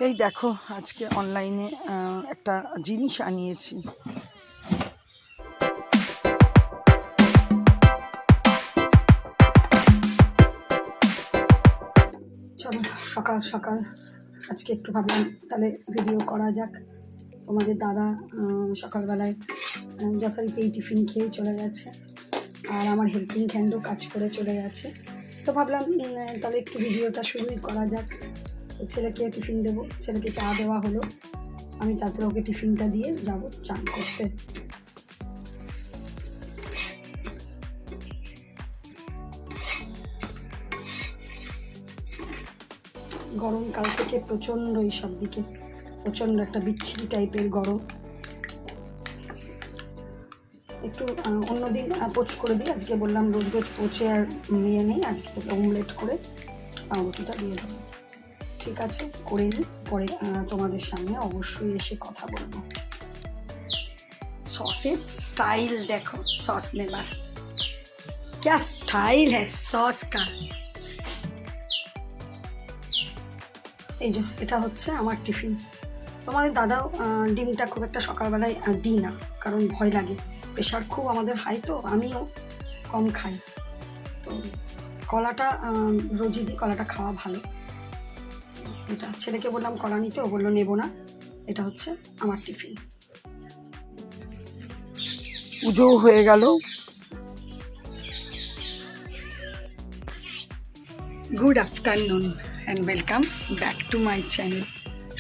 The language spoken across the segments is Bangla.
এই দেখো আজকে অনলাইনে একটা জিনিস আনিয়েছি। চলো সকাল সকাল আজকে একটু ভাবলাম তাহলে ভিডিও করা যাক। তোমাদের দাদা সকালবেলায় যথারীতি টিফিন খেয়ে চলে গেছে, আর আমার হেল্পিং হ্যান্ডও কাজ করে চলে গেছে। তো ভাবলাম তাহলে একটু ভিডিওটা শুরুই করা যাক। তো ছেলেকে টিফিন দেবো, ছেলেকে চা দেওয়া হলো, আমি তারপরে ওকে টিফিনটা দিয়ে যাব চান করতে। গরমকাল থেকে প্রচণ্ড এইসব দিকে প্রচণ্ড একটা বিচ্ছিরি টাইপের গরম। একটু অন্যদিন পোচ করে দিই, আজকে বললাম রোজ রোজ পোচে আর নিয়ে নেই, আজকে থেকে অমলেট করে পাউরুটিটা দিয়ে দেবো। ঠিক আছে, করে নিই, পরে তোমাদের সামনে অবশ্যই এসে কথা বলবো। সসের স্টাইল দেখো, সস নেবার क्या स्टाइल है सॉस का। এই যে এটা হচ্ছে আমার টিফিন। তোমাদের দাদাও ডিমটা খুব একটা সকালবেলায় দিই না, কারণ ভয় লাগে, প্রেশার খুব আমাদের হাই, তো আমিও কম খাই। তো কলাটা রোজই দিই, কলাটা খাওয়া ভালো। এটা ছেলেকে বললাম কলা নিতে, ও বললো নেবো না। এটা হচ্ছে আমার টিফিন। পুজোও হয়ে গেল। Good afternoon and welcome back to my channel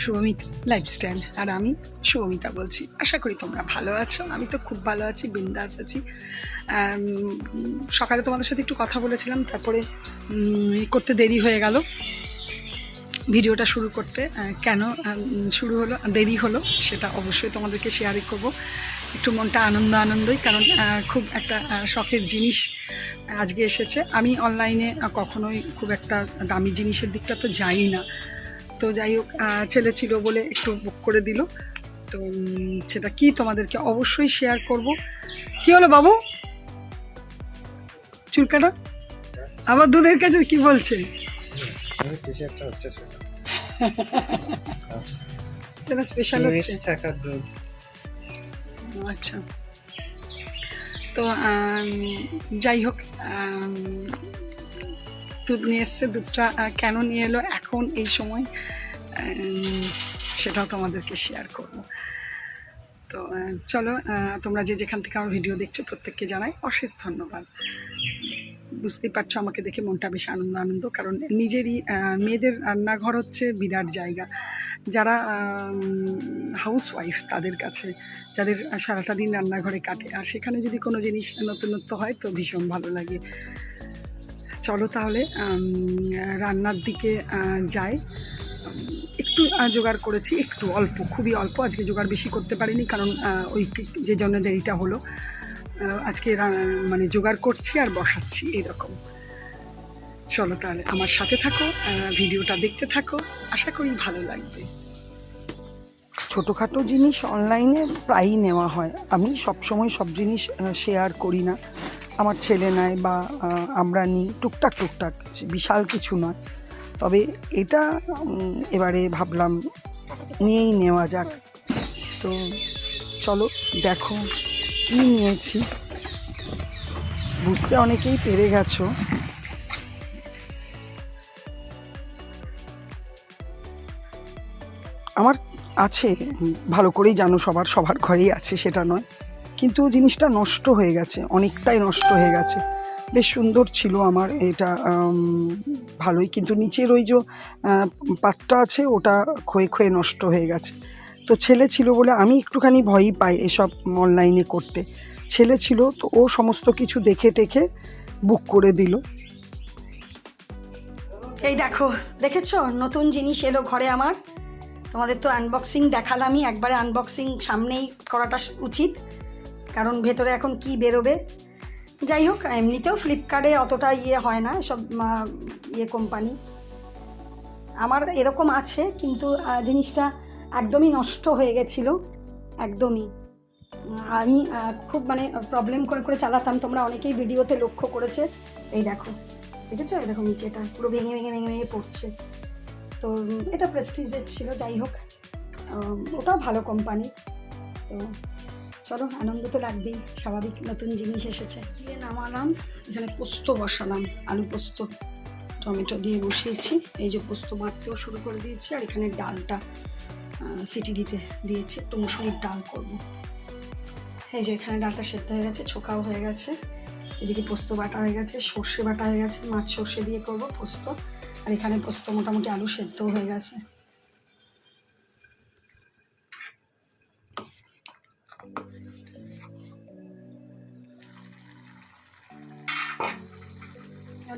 Shubhamita lifestyle. আর আমি শুভমিতা বলছি। আশা করি তোমরা ভালো আছো। আমি তো খুব ভালো আছি, বিন্দাস আছি। সকালে তোমাদের সাথে একটু কথা বলেছিলাম, তারপরে করতে দেরি হয়ে গেল, ভিডিওটা শুরু করতে। কেন শুরু হলো, দেরি হলো, সেটা অবশ্যই তোমাদেরকে শেয়ারই করব। একটু মনটা আনন্দই, কারণ খুব একটা শখের জিনিস আজকে এসেছে। আমি অনলাইনে কখনোই খুব একটা দামি জিনিসের দিকটা তো যাই না। তো যাই হোক, ছেলে ছিল বলে একটু বুক করে দিল, তো সেটা কি তোমাদেরকে অবশ্যই শেয়ার করব। কি হলো বাবু, চুলকাটা আবার দুধের কাছে কি বলছে? সেটা স্পেশাল হচ্ছে। আচ্ছা, তো যাই হোক, দুধ নিয়ে এসছে। দুধটা কেন নিয়ে এলো এখন এই সময়, সেটাও তোমাদেরকে শেয়ার করব। তো চলো, তোমরা যে যেখান থেকে আমার ভিডিও দেখছো প্রত্যেককে জানাই অশেষ ধন্যবাদ। বুঝতেই পারছো আমাকে দেখে মনটা বেশ আনন্দ, কারণ নিজেরই মেয়েদের রান্নাঘর হচ্ছে বিরাট জায়গা। যারা হাউসওয়াইফ তাদের কাছে, যাদের সারাটা দিন রান্নাঘরে কাটে, আর সেখানে যদি কোনো জিনিস নতুনত্ব হয় তো ভীষণ ভালো লাগে। চলো তাহলে রান্নার দিকে যাই। একটু জোগাড় করেছি, একটু অল্প, খুবই অল্প। আজকে জোগাড় বেশি করতে পারিনি, কারণ ওই যে জন্য দেরিটা হলো। আজকে মানে জোগাড় করছি আর বসাচ্ছি এরকম। চলো তাহলে আমার সাথে থাকো, ভিডিওটা দেখতে থাকো, আশা করি ভালো লাগবে। ছোটোখাটো জিনিস অনলাইনে প্রায়ই নেওয়া হয়। আমি সবসময় সব জিনিস শেয়ার করি না, আমার ছেলে নেয় বা আমরা নিই টুকটাক, বিশাল কিছু নয়। তবে এটা এবারে ভাবলাম নিয়েই নেওয়া যাক। তো চলো দেখো কি নিয়েছি, বুঝতে অনেকেই পেরে গেছো। আমার আছে, ভালো করেই জানো, সবার ঘরেই আছে, সেটা নয়, কিন্তু জিনিসটা নষ্ট হয়ে গেছে, অনেকটাই নষ্ট হয়ে গেছে। বেশ সুন্দর ছিল আমার এটা, ভালোই, কিন্তু নিচের ওই যে পাতটা আছে ওটা ক্ষয়ে নষ্ট হয়ে গেছে। তো ছেলে ছিল বলে আমি একটুখানি ভয়ই পাই এসব অনলাইনে করতে। ছেলে ছিল তো ও সমস্ত কিছু দেখে টেখে বুক করে দিল। এই দেখো, দেখেছো নতুন জিনিস এলো ঘরে আমার। তোমাদের তো আনবক্সিং দেখালামই, একবারে আনবক্সিং সামনেই করাটা উচিত, কারণ ভেতরে এখন কি বেরোবে। যাই হোক, এমনিতেও ফ্লিপকার্টে অতটা হয় না সব কোম্পানি। আমার এরকম আছে, কিন্তু জিনিসটা একদমই নষ্ট হয়ে গেছিলো, একদমই। আমি খুব মানে প্রবলেম করে চালাতাম, তোমরা অনেকেই ভিডিওতে লক্ষ্য করেছে। এই দেখো, দেখেছো, এরকম নিচেটা পুরো ভেঙে পড়ছে। তো এটা প্রেস্টিজের ছিল, যাই হোক ওটাও ভালো কোম্পানির। তো চলো, আনন্দ তো লাগবেই, স্বাভাবিক, নতুন জিনিস এসেছে। দিয়ে নামালাম, এখানে পোস্ত বসালাম, আলু পোস্ত টমেটো দিয়ে বসিয়েছি। এই যে পোস্ত বাটতেও শুরু করে দিয়েছি, আর এখানে ডালটা সিটি দিতে দিয়েছি, একটু মুসুরির ডাল করব। এই যে এখানে ডালটা সেদ্ধ হয়ে গেছে, ছোকাও হয়ে গেছে, এদিকে পোস্ত বাটা হয়ে গেছে, সর্ষে বাটা হয়ে গেছে, মাছ সর্ষে দিয়ে করব পোস্ত। আর এখানে পোস্ত মোটামুটি আলু সেদ্ধও হয়ে গেছে।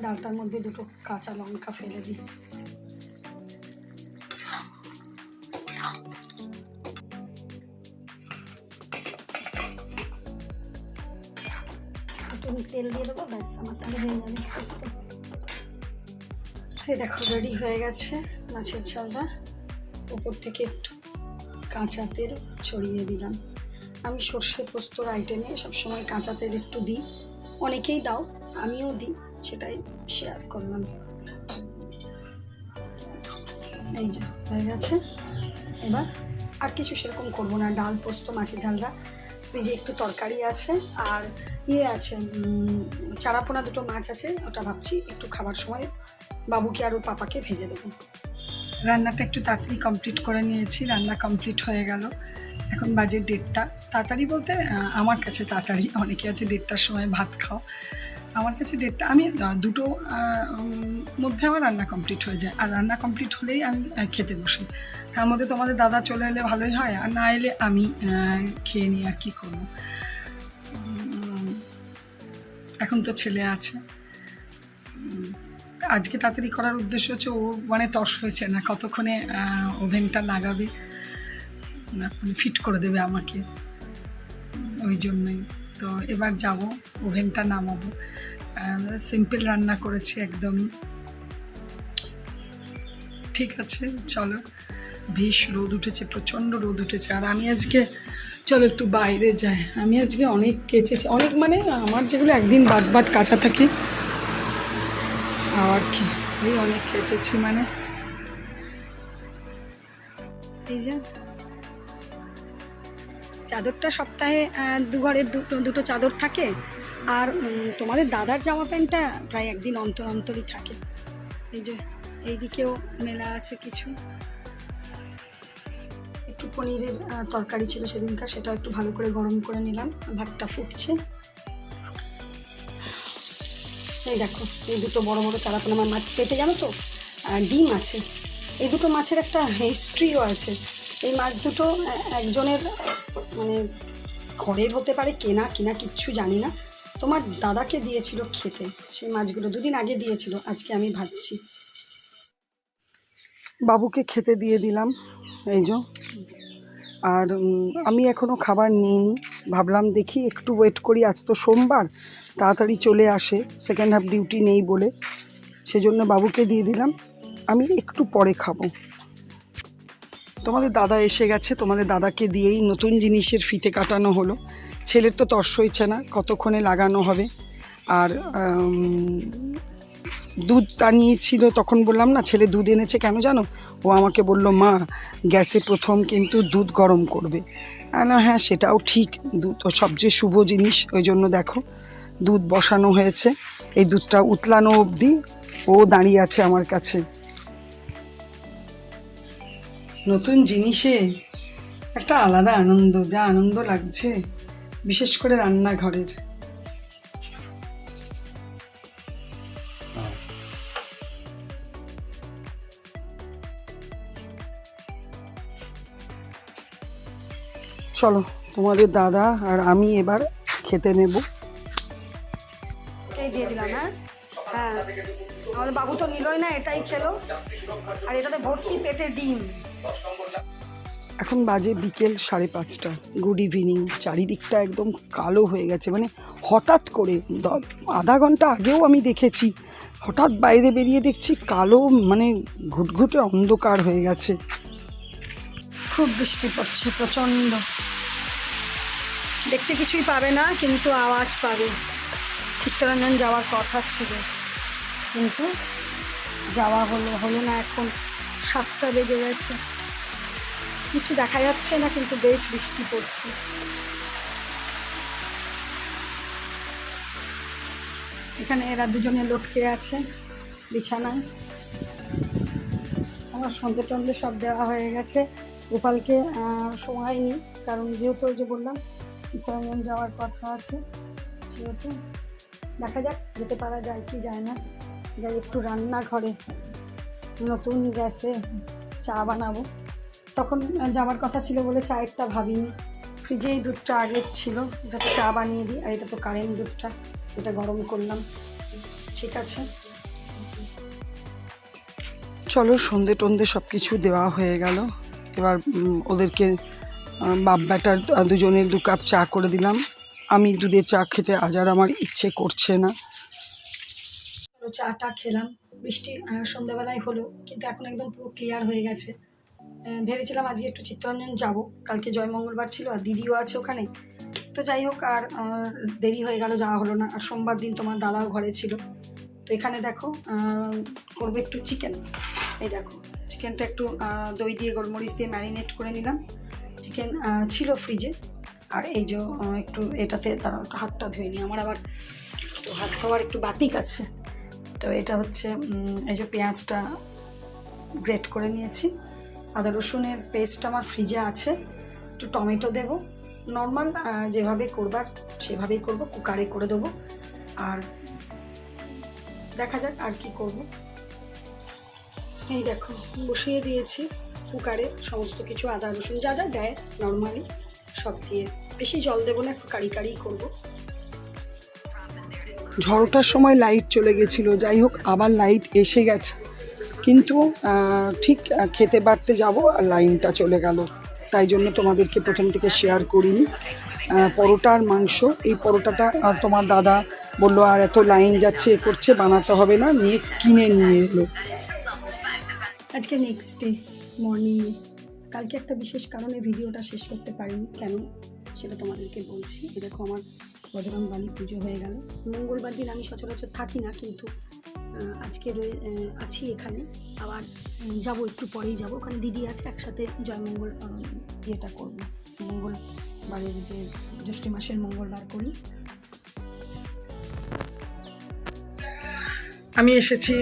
ডালটার মধ্যে দুটো কাঁচা লঙ্কা ফেলে দিই। একটু তেল দিয়ে দেবো, ব্যাস আমার তাহলে হয়ে যাবে। এই দেখো রেডি হয়ে গেছে মাছের ঝালটা। উপর থেকে একটু কাঁচা তেল ছড়িয়ে দিলাম। আমি সর্ষে পোস্তর আইটেমে সবসময় কাঁচা তেল একটু দিই, অনেকেই দাও, আমিও দিই, সেটাই শেয়ার করলাম। এই যে হয়ে গেছে। এবার আর কিছু সেরকম করবো না, ডাল পোস্ত মাছের ঝালটা। এই যে একটু তরকারি আছে, আর ইয়ে আছে, চারাপোনা দুটো মাছ আছে, ওটা ভাবছি একটু খাবার সময় বাবুকে আর ওর পাপাকে ভেজে দেবো। রান্নাটা একটু তাড়াতাড়ি কমপ্লিট করে নিয়েছি, রান্না কমপ্লিট হয়ে গেল। এখন বাজে 1:30। তাড়াতাড়ি বলতে আমার কাছে তাড়াতাড়ি, অনেকে আছে 1:30টার সময় ভাত খাও, আমার কাছে 1:30। আমি 2টো মধ্যে আমার রান্না কমপ্লিট হয়ে যায়, আর রান্না কমপ্লিট হলেই আমি খেতে বসি। তার মধ্যে তোমাদের দাদা চলে এলে ভালোই হয়, আর না এলে আমি খেয়ে নিই, আর কী করবো। এখন তো ছেলে আছে। আজকে তাড়াতাড়ি করার উদ্দেশ্য হচ্ছে, ও মানে তস হয়েছে না, কতক্ষণে ওভেনটা লাগাবে, ফিট করে দেবে আমাকে, ওই জন্যই। তো এবার যাব, ওভেনটা নামাবো। সিম্পল রান্না করেছি একদমই। ঠিক আছে, চলো। বেশ রোদ উঠেছে, প্রচণ্ড রোদ উঠেছে। আর আমি আজকে, চলো একটু বাইরে যাই। আমি আজকে অনেক কেচেছি, অনেক মানে আমার যেগুলো একদিন বাদ বাদ কাচা থাকে, আর কি এই অনেক কেচেছি। মানে এই যে চাদরটা সপ্তাহে দুঘরের দুটো চাদর থাকে, আর তোমাদের দাদার জামা প্যান্টটা প্রায় একদিন অন্তর অন্তরই থাকে। এই যে এইদিকেও মেলা আছে কিছু। একটু পনিরের তরকারি ছিল সেদিনকার, সেটা একটু ভালো করে গরম করে নিলাম, ভাতটা ফুটছে। এই দেখো, এই দুটো বড় বড় চারাপোনা মাছ পেটে, জানো তো ডিম আছে। এই দুটো মাছের একটা হিস্ট্রিও আছে। এই মাছ দুটো একজনের মানে ঘরের হতে পারে, কেনা কিনা কিচ্ছু জানি না, তোমার দাদাকে দিয়েছিল খেতে। সেই মাছগুলো 2 দিন আগে দিয়েছিল, আজকে আমি ভাবছি। বাবুকে খেতে দিয়ে দিলাম, এই যে। আর আমি এখনও খাবার নিইনি, ভাবলাম দেখি একটু ওয়েট করি, আজ তো সোমবার, তাড়াতাড়ি চলে আসে, সেকেন্ড হাফ ডিউটি নেই বলে, সেজন্য বাবুকে দিয়ে দিলাম। আমি একটু পরে খাবো। তোমাদের দাদা এসে গেছে, তোমাদের দাদাকে দিয়েই নতুন জিনিসের ফিতে কাটানো হলো। ছেলের তো তর্স হয়েছে না, কতক্ষণে লাগানো হবে। আর দুধ টানিয়েছিল, তখন বললাম না ছেলে দুধ এনেছে, কেন জানো? ও আমাকে বলল, মা গ্যাসে প্রথম কিন্তু দুধ গরম করবে। না হ্যাঁ, সেটাও ঠিক, দুধ তো সবচেয়ে শুভ জিনিস। ওই জন্য দেখো দুধ বসানো হয়েছে, এই দুধটা উতলানো অবধি ও দাঁড়িয়ে আছে আমার কাছে। নতুন জিনিসে একটা আলাদা আনন্দ, যা আনন্দ লাগছে, বিশেষ করে রান্নাঘরের। চলো, তোমাদের দাদা আর আমি এবার খেতে নেব। দিয়ে দিলাম। হ্যাঁ, আমাদের বাবু তো নিলই না, এটাই খেলো, আর এটাতে ভর্তি পেটে ডিম। এখন বাজে বিকেল 5:30। Good evening. চারিদিকটা একদম কালো হয়ে গেছে, মানে হঠাৎ করে আধা ঘন্টা আগেও আমি দেখেছি, হঠাৎ বাইরে বেরিয়ে দেখছি কালো, মানে ঘুটঘুটে অন্ধকার হয়ে গেছে। খুব বৃষ্টি পড়ছে, প্রচণ্ড। দেখতে কিছুই পাবে না, কিন্তু আওয়াজ পাবে। চিত্তরঞ্জন যাওয়ার কথা ছিল, কিন্তু যাওয়া হলো না। এখন 7টা বেজে গেছে, কিছু দেখা যাচ্ছে না কিন্তু বেশ বৃষ্টি পড়ছে। এখানে এরা দুজনে লটকে আছে বিছানায়। আমার সন্ধে টন্ধে সব দেওয়া হয়ে গেছে। গোপালকে সময় নিই, কারণ যেহেতু ওই যে বললাম চিত্তরঞ্জন যাওয়ার কথা আছে, সেহেতু দেখা যাক যেতে পারা যায় কি যায় না। যাই একটু রান্নাঘরে নতুন গ্যাসে চা বানাবো, তখন যাওয়ার কথা ছিল বলে চায়েরটা ভাবিনি। ফ্রিজেই দুধটা আগের ছিল, এটাতে চা বানিয়ে দিই। আর এটা তো কারেন্ট দুধটা, এটা গরম করলাম। ঠিক আছে, চলো সন্ধে টন্ধে সব কিছু দেওয়া হয়ে গেল। এবার ওদেরকে বাপ বেটার দুজনের 2 কাপ চা করে দিলাম। আমি দুধের চা খেতে আজ আর আমার ইচ্ছে করছে না। চাটা খেলাম। বৃষ্টি সন্ধ্যাবেলায় হলো, কিন্তু এখন একদম পুরো ক্লিয়ার হয়ে গেছে। ভেবেছিলাম আজকে একটু চিত্তরঞ্জন যাব, কালকে জয়মঙ্গলবার ছিল আর দিদিও আছে ওখানে। তো যাই হোক, আর দেরি হয়ে গেল, যাওয়া হলো না। আর সোমবার দিন তোমার দাদাও ঘরে ছিল। তো এখানে দেখো করবো একটু চিকেন। এই দেখো চিকেনটা একটু দই দিয়ে গোলমরিচ দিয়ে ম্যারিনেট করে নিলাম। চিকেন ছিল ফ্রিজে। আর এই যে একটু এটাতে তারা একটু হাতটা ধুয়ে নিই, আমার আবার একটু হাত ধোয়ার একটু বাতিক আছে। তো এটা হচ্ছে এই যে পেঁয়াজটা গ্রেট করে নিয়েছি, আদা রসুনের পেস্ট আমার ফ্রিজে আছে। একটু টমেটো দেবো, নর্মাল যেভাবে করবার সেভাবেই করব, কুকারে করে দেবো। আর দেখা যাক আর কি করব। এই দেখো বসিয়ে দিয়েছি কুকারে সমস্ত কিছু, আদা রসুন যা যা দেয় নর্মালি সব দিয়ে। বেশি জল দেবো না, একটু কারি কারি করবো। ঝড়টার সময় লাইট চলে গেছিলো, যাই হোক আবার লাইট এসে গেছে, কিন্তু ঠিক খেতে বাড়তে যাব আর লাইনটা চলে গেল। তাই জন্য তোমাদেরকে প্রথম থেকে শেয়ার করিনি। পরোটা আর মাংস, এই পরোটাটা তোমার দাদা বললো আর এত লাইন যাচ্ছে এ করছে, বানাতে হবে না, নিয়ে কিনে নিয়ে এলো। আজকে নেক্সট ডে মর্নিং। কালকে একটা বিশেষ কারণে ভিডিওটা শেষ করতে পারিনি, কেন সেটা তোমাদেরকে বলছি। এ দেখো আমার বজরং বালি পুজো হয়ে গেল। মঙ্গলবার দিন আমি সচরাচর থাকি না, কিন্তু আজকে আছি এখানে। আবার যাব, একটু পরেই যাব, ওখানে দিদি আছে, একসাথে জয়মঙ্গল ইয়েটা করবো। মঙ্গলবারের যে জ্যৈষ্ঠ মাসের মঙ্গলবার করি। আমি এসেছি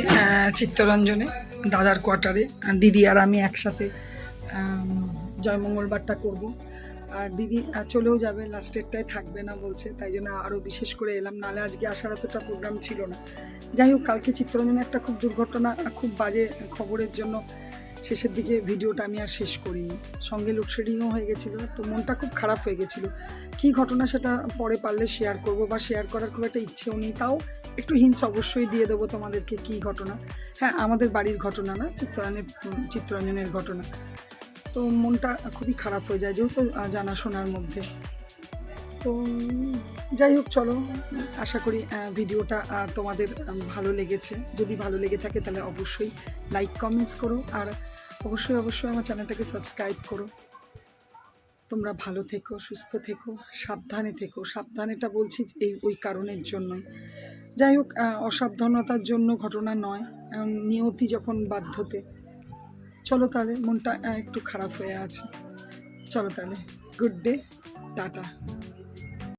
চিত্তরঞ্জনে, দাদার কোয়ার্টারে। দিদি আর আমি একসাথে জয়মঙ্গলবারটা করব। আর দিদি চলেও যাবে, লাস্টেরটায় থাকবে না বলছে, তাই জন্য আরও বিশেষ করে এলাম, নাহলে আজকে আসার অতটা প্রোগ্রাম ছিল না। যাই হোক, কালকে চিত্তরঞ্জনে একটা খুব দুর্ঘটনা, খুব বাজে খবরের জন্য শেষের দিকে ভিডিওটা আমি আর শেষ করিনি। সঙ্গে লোডশেডিংও হয়ে গেছিলো, তো মনটা খুব খারাপ হয়ে গেছিলো। কী ঘটনা সেটা পরে পারলে শেয়ার করব, বা শেয়ার করার খুব একটা ইচ্ছেও নেই, তাও একটু হিন্টস অবশ্যই দিয়ে দেবো তোমাদেরকে কী ঘটনা। হ্যাঁ, আমাদের বাড়ির ঘটনা না, চিত্তরঞ্জনের ঘটনা। তো মনটা খুবই খারাপ হয়ে যায়, যেহেতু জানাশোনার মধ্যে। তো যাই হোক, চলো, আশা করি ভিডিওটা তোমাদের ভালো লেগেছে। যদি ভালো লেগে থাকে তাহলে অবশ্যই লাইক কমেন্টস করো, আর অবশ্যই আমার চ্যানেলটাকে সাবস্ক্রাইব করো। তোমরা ভালো থেকো, সুস্থ থেকো, সাবধানে থেকো। সাবধানেটা বলছি ওই কারণের জন্যই। যাই হোক, অসাবধানতার জন্য ঘটনা নয়, নিয়তি যখন বাধ্যতে। চলো তাহলে, মনটা একটু খারাপ হয়ে আছে। চলো তাহলে, গুড ডে, টাটা।